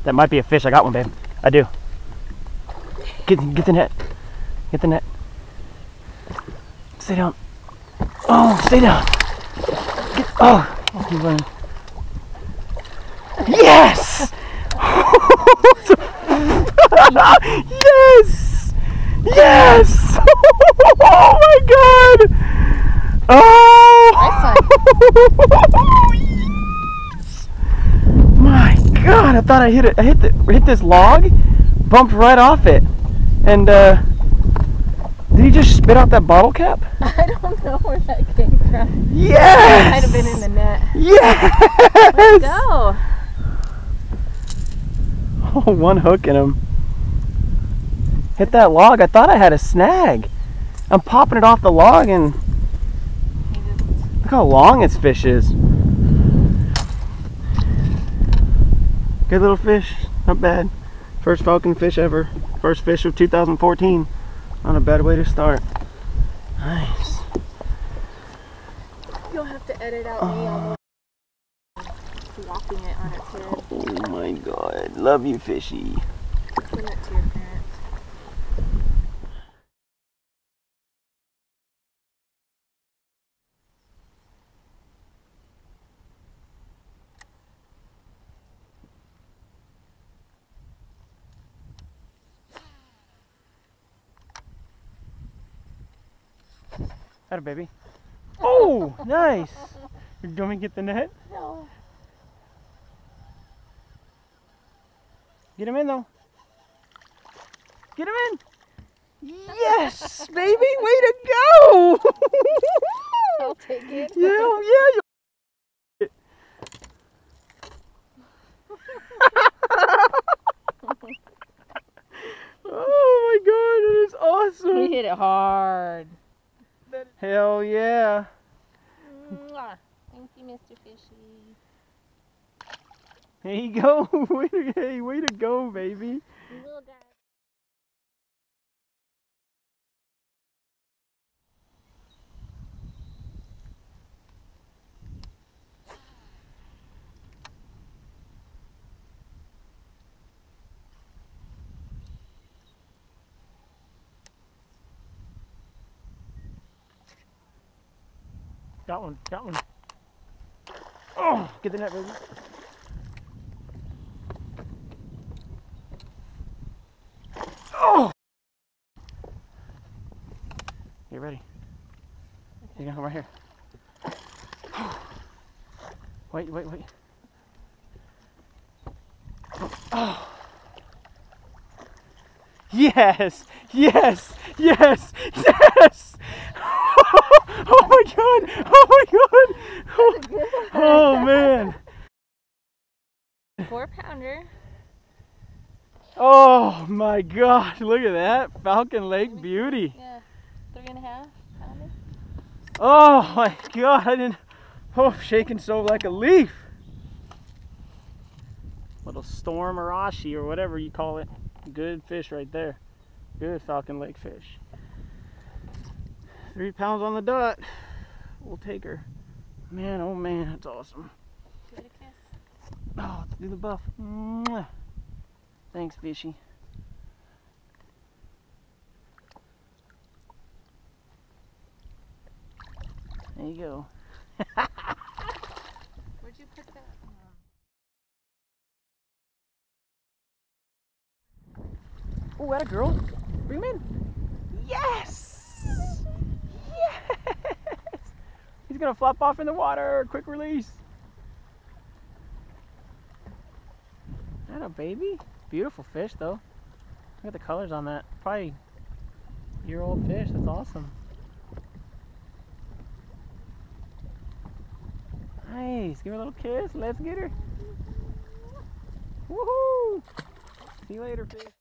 That might be a fish. I got one, babe. I do. Get the net. Get the net. Stay down. Oh, stay down. Keep running. Yes! Yes! Yes! Oh my God! Oh! Yes! My God! I thought I hit it. I hit this log, bumped right off it, and did he just spit out that bottle cap? I don't know where that came from. Yes! It might have been in the net. Yes! Let's go. Oh, one hook in him. Hit that log. I thought I had a snag. I'm popping it off the log and look how long its fish is. Good little fish. Not bad. First falcon fish ever. First fish of 2014. Not a bad way to start. Nice. You'll have to edit out me almost walking it on its head. Oh my God. Love you, fishy. Send it to your parents. Had a baby. Oh, nice. You want me to get the net? No. Get him in though. Get him in. Yes, baby. Way to go. I'll take it. Yeah. Oh my God, that is awesome. We hit it hard. Hell yeah. Thank you, Mr. Fishy. There you go. Way to go, baby. Little guy. Got one. Oh, get the net, baby. Oh! You ready? You gonna come right here. Wait. Oh. Yes! Oh my God! Oh man! 4-pounder. Oh my gosh! Look at that Falcon Lake beauty. Yeah, 3.5 pounder. Oh my God! I didn't. Oh, shaking so like a leaf. Little storm arashi or whatever you call it. Good fish right there. Good Falcon Lake fish. 3 pounds on the dot. We'll take her. Man, oh man, that's awesome. Give it a kiss. Oh, let's do the buff. Mwah. Thanks, fishy. There you go. Where'd you put that? Oh, that a girl. Bring him in. Yes! He's gonna flop off in the water. Quick release. That a baby? Beautiful fish though. Look at the colors on that. Probably year-old fish. That's awesome. Nice. Give her a little kiss. Let's get her. Woohoo! See you later, fish.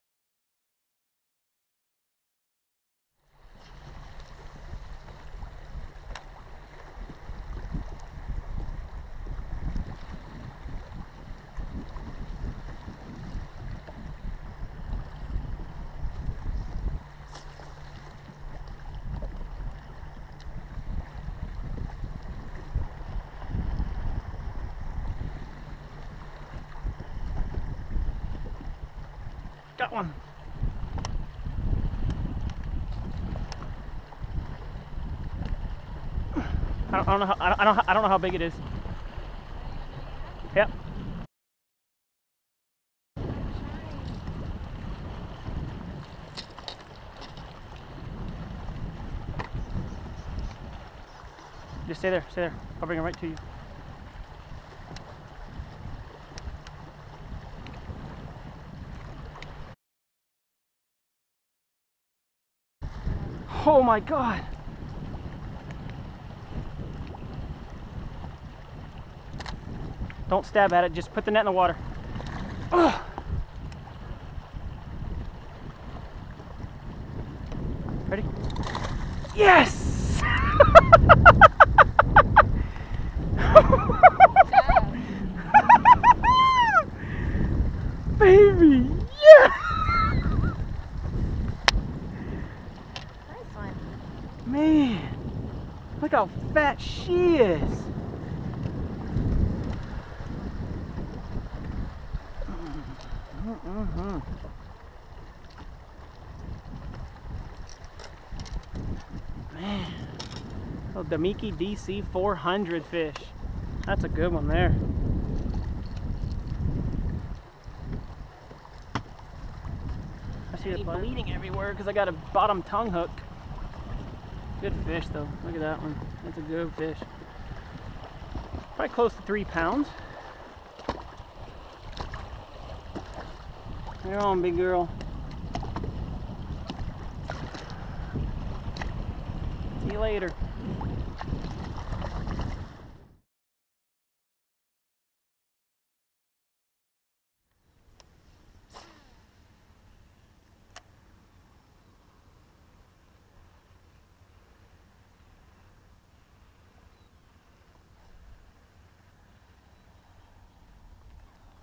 got one. I don't know how, I don't know how big it is. Yep. Just stay there, stay there. I'll bring it right to you. Oh my God. Don't stab at it, just put the net in the water. Ugh. Ready? Yes! Baby, yeah! Nice one. Man, look how fat she is. Man, oh, Damiki DC 400 fish. That's a good one there. I see it bleeding everywhere because I got a bottom tongue hook. Good fish though. Look at that one. That's a good fish. Probably close to 3 pounds. You're on, big girl. See you later.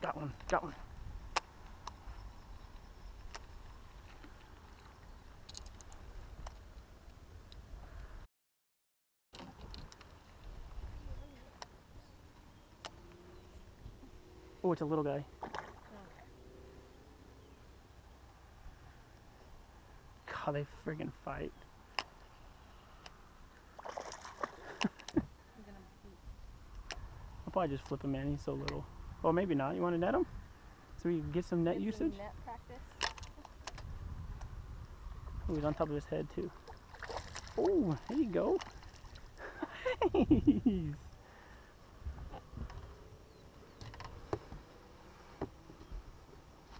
Got one, got one. Oh, it's a little guy. God, they friggin' fight. I'll probably just flip him in, he's so little. Well, maybe not. You want to net him? So we can get some net usage? Some net practice. Oh, he's on top of his head too. Oh, there you go. Nice.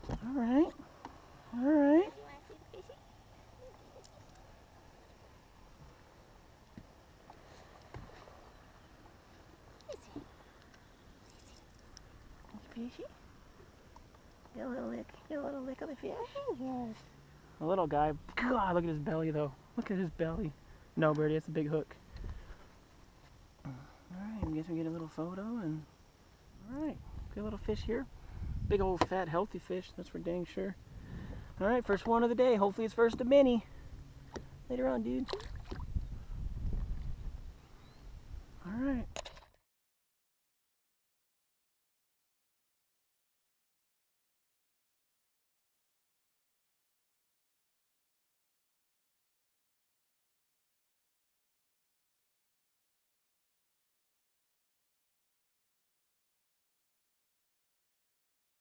All right. All right. Fishy? Get a little lick. Get a little lick of the fish. Yes. A little guy. God, look at his belly though. Look at his belly. No, Birdie, it's a big hook. Alright, I guess we get a little photo and alright, good little fish here. Big old fat healthy fish, that's for dang sure. Alright, first one of the day. Hopefully it's first of many. Later on, dude. Alright.